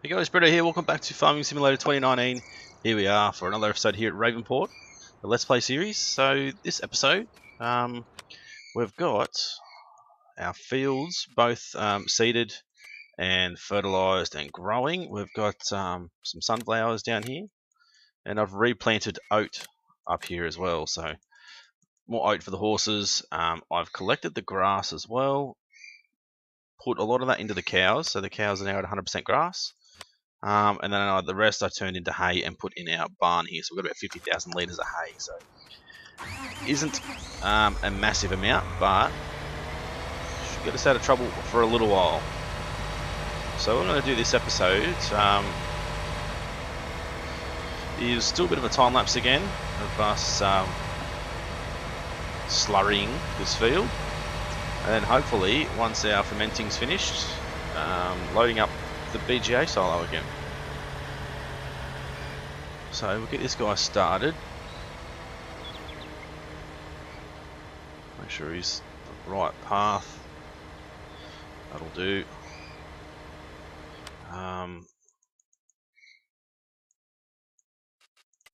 Hey guys, Brett here. Welcome back to Farming Simulator 2019. Here we are for another episode here at Ravenport, the Let's Play series. So this episode, we've got our fields both seeded and fertilised and growing. We've got some sunflowers down here, and I've replanted oat up here as well. So more oat for the horses. I've collected the grass as well, put a lot of that into the cows, so the cows are now at 100% grass. And then the rest I turned into hay and put in our barn here. So we've got about 50,000 litres of hay. So isn't a massive amount, but should get us out of trouble for a little while. So what I'm going to do this episode is still a bit of a time lapse again of us slurrying this field. And then hopefully, once our fermenting's finished, loading up the BGA silo again. So we'll get this guy started. Make sure he's the right path. That'll do.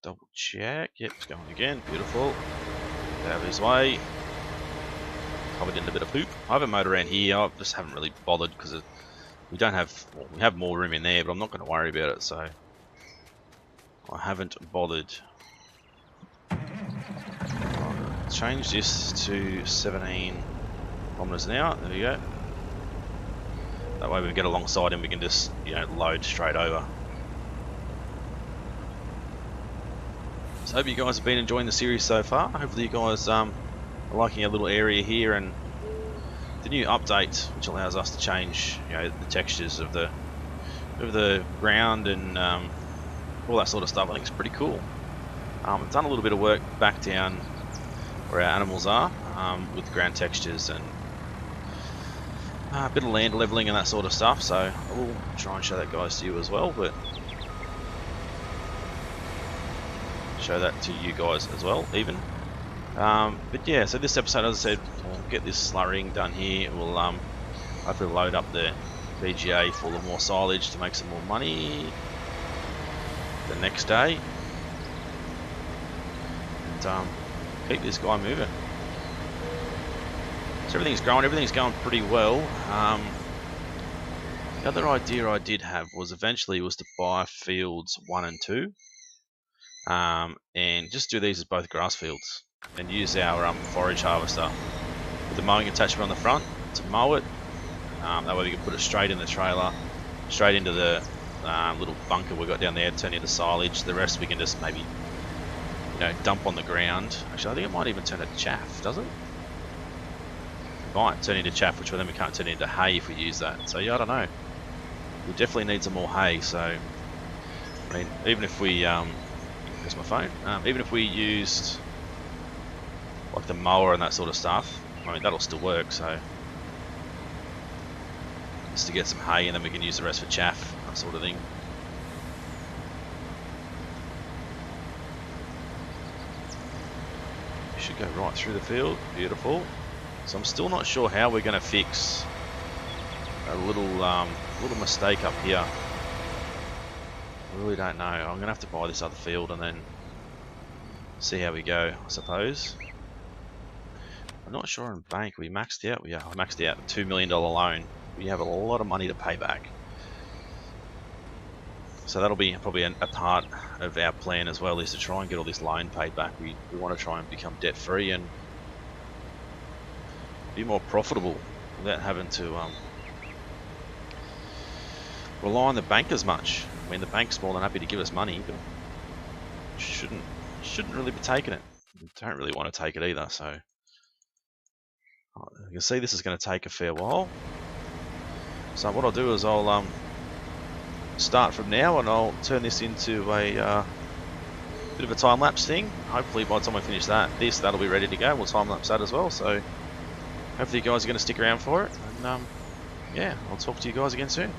Double check. Yep, it's going again. Beautiful. Out of his way. Covered in a bit of poop. I have a motor around here. I just haven't really bothered because we don't have. Well, we have more room in there, but I'm not going to worry about it. So I haven't bothered. I'll change this to 17 kilometers an hour. There we go. That way we get alongside him, we can just, load straight over. So I hope you guys have been enjoying the series so far. Hopefully you guys are liking our little area here, and the new update, which allows us to change, the textures of the ground and all that sort of stuff. I think it's pretty cool. I've done a little bit of work back down where our animals are with ground textures and a bit of land leveling and that sort of stuff. So I will try and show that guys to you as well, but show that to you guys as well even. But yeah, so this episode, as I said, we'll get this slurrying done here. We'll hopefully load up the BGA full of more silage to make some more money the next day, and keep this guy moving. So everything's growing, everything's going pretty well. The other idea I did have was eventually to buy fields 1 and 2, and just do these as both grass fields, and use our forage harvester with the mowing attachment on the front to mow it. That way we can put it straight in the trailer, straight into the little bunker we got down there, turn into silage. The rest we can just maybe dump on the ground. Actually, I think it might even turn into chaff, does it? It might turn into chaff, which then we can't turn into hay if we use that. So yeah, I don't know. We definitely need some more hay. So I mean, even if we there's my phone. Even if we used like the mower and that sort of stuff, I mean that'll still work. So just to get some hay, and then we can use the rest for chaff, that sort of thing. Should go right through the field. Beautiful. So I'm still not sure how we're going to fix a little mistake up here. I really don't know. I'm going to have to buy this other field and then see how we go, I suppose. I'm not sure on bank. We maxed out. Yeah, I maxed out a $2 million loan. We have a lot of money to pay back. So that'll be probably a part of our plan as well, is to try and get all this loan paid back. We want to try and become debt free and be more profitable without having to rely on the bank as much. I mean, the bank's more than happy to give us money, but shouldn't really be taking it. We don't really want to take it either. So you can see this is going to take a fair while. So what I'll do is I'll start from now, and I'll turn this into a bit of a time-lapse thing. Hopefully by the time I finish that'll be ready to go. We'll time-lapse that as well. So hopefully you guys are going to stick around for it. And yeah, I'll talk to you guys again soon.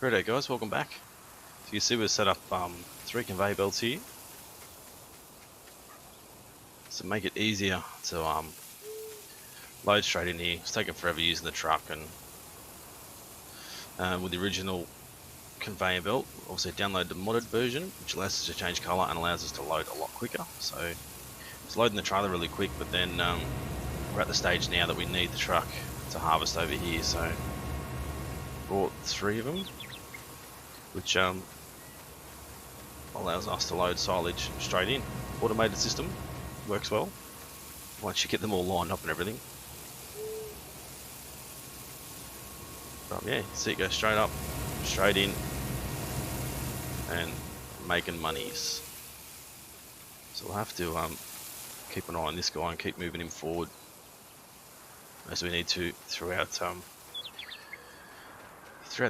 Righto guys, welcome back. So you see we've set up 3 conveyor belts here. So make it easier to load straight in here. It's taken forever using the truck, and with the original conveyor belt, obviously download the modded version, which allows us to change colour and allows us to load a lot quicker. So it's loading the trailer really quick, but then we're at the stage now that we need the truck to harvest over here. So brought 3 of them, which allows us to load silage straight in. Automated system, works well once you get them all lined up and everything. But yeah, see it go straight up, straight in, and making monies. So we'll have to keep an eye on this guy and keep moving him forward as we need to throughout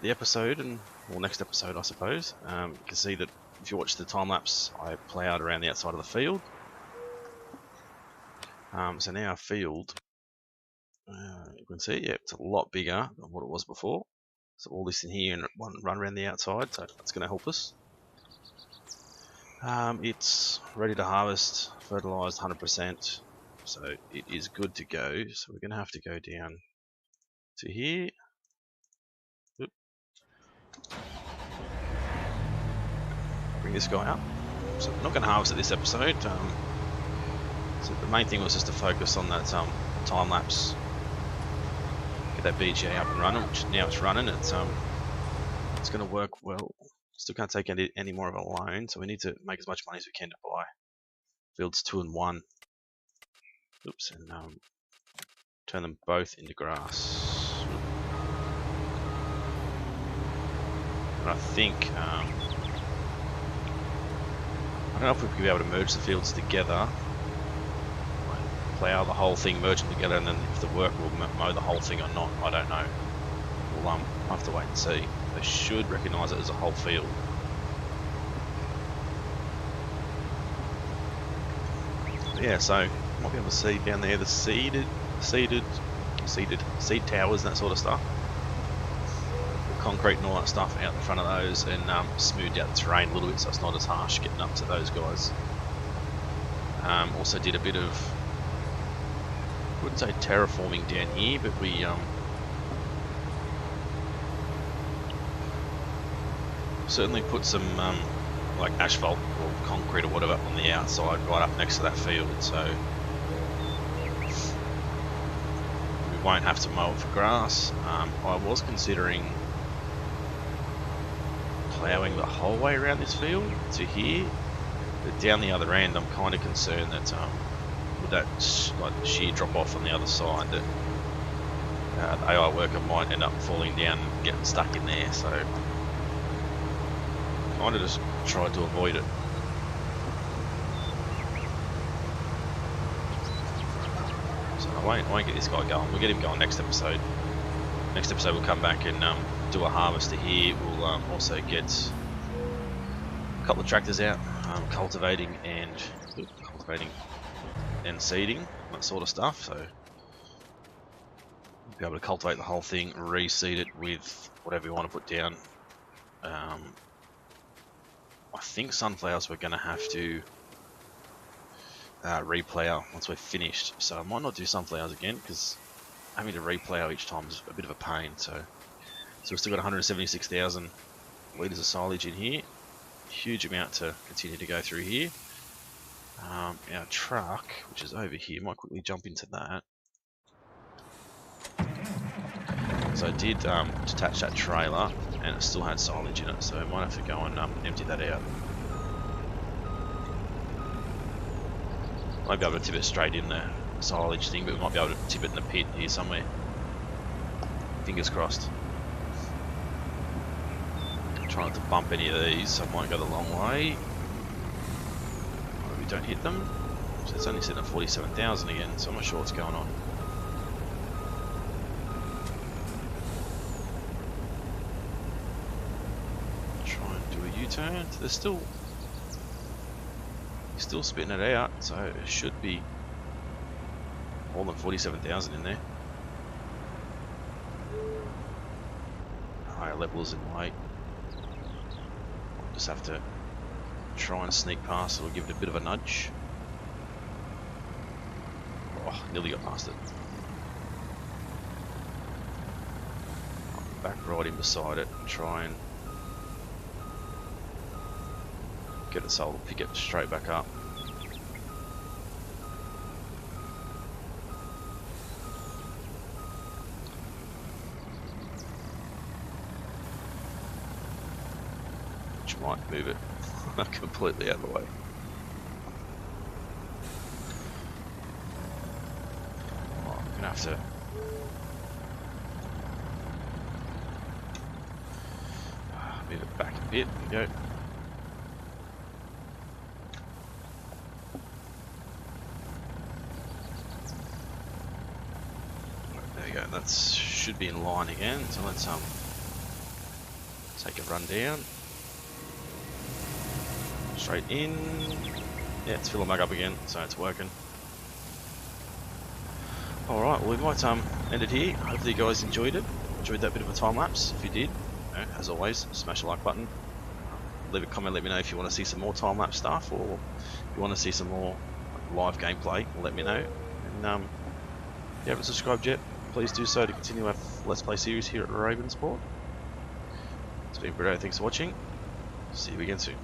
the episode, and next episode I suppose. You can see that if you watch the time lapse, I ploughed around the outside of the field. So now our field, you can see, yeah, it's a lot bigger than what it was before. So all this in here and run around the outside, so that's going to help us. It's ready to harvest, fertilised 100%, so it is good to go. So we're going to have to go down to here. Oop. Bring this guy up. So we're not going to harvest it this episode. So the main thing was just to focus on that time lapse, get that BGA up and running. Which now it's running. It's going to work well. Still can't take any more of a loan, so we need to make as much money as we can to buy fields 2 and 1. Oops, and turn them both into grass. And I think I don't know if we'll be able to merge the fields together, plough the whole thing, merge them together, and then if the worker will mow the whole thing or not, I don't know. We'll have to wait and see. They should recognise it as a whole field. But yeah, so you might be able to see down there the seed towers and that sort of stuff. The concrete and all that stuff out in front of those, and smoothed out the terrain a little bit so it's not as harsh getting up to those guys. Also did a bit of, I wouldn't say terraforming down here, but we certainly put some like asphalt or concrete or whatever on the outside right up next to that field, so we won't have to mow it for grass. I was considering ploughing the whole way around this field to here, but down the other end I'm kind of concerned that with that like sheer drop off on the other side, that the AI worker might end up falling down and getting stuck in there, so kind of just tried to avoid it. So I won't get this guy going. We'll get him going next episode. Next episode we'll come back and do a harvester here. We'll also get a couple of tractors out, cultivating and seeding, that sort of stuff. So we'll be able to cultivate the whole thing, reseed it with whatever you want to put down. I think sunflowers we're going to have to replough once we're finished, so I might not do sunflowers again because having to replough each time is a bit of a pain. So we've still got 176,000 litres of silage in here, huge amount to continue to go through here. Our truck, which is over here, might quickly jump into that. So I did detach that trailer, and it still had silage in it, so I might have to go and empty that out. Might be able to tip it straight in the silage thing, but we might be able to tip it in the pit here somewhere. Fingers crossed. I'm trying not to bump any of these, so I might go the long way. Hope we don't hit them. So it's only sitting at 47,000 again, so I'm not sure what's going on. U-turn. They're still spitting it out, so it should be more than 47,000 in there. Higher levels in weight. just have to try and sneak past it or give it a bit of a nudge. Oh, nearly got past it. Back right in beside it and try and get it so it'll pick it straight back up. Which might move it completely out of the way. Oh, I'm gonna have to move it back a bit. There we go. There we go. That should be in line again. So let's take a run down. Straight in. Yeah, it's filling back up again, so it's working. Alright, well we might end it here. Hopefully you guys enjoyed it. Enjoyed that bit of a time lapse. If you did, as always, smash the like button. Leave a comment, let me know if you want to see some more time lapse stuff, or if you want to see some more live gameplay, let me know. And if you haven't subscribed yet, please do so to continue our Let's Play series here at Ravenport. It's been Brito, thanks for watching. See you again soon.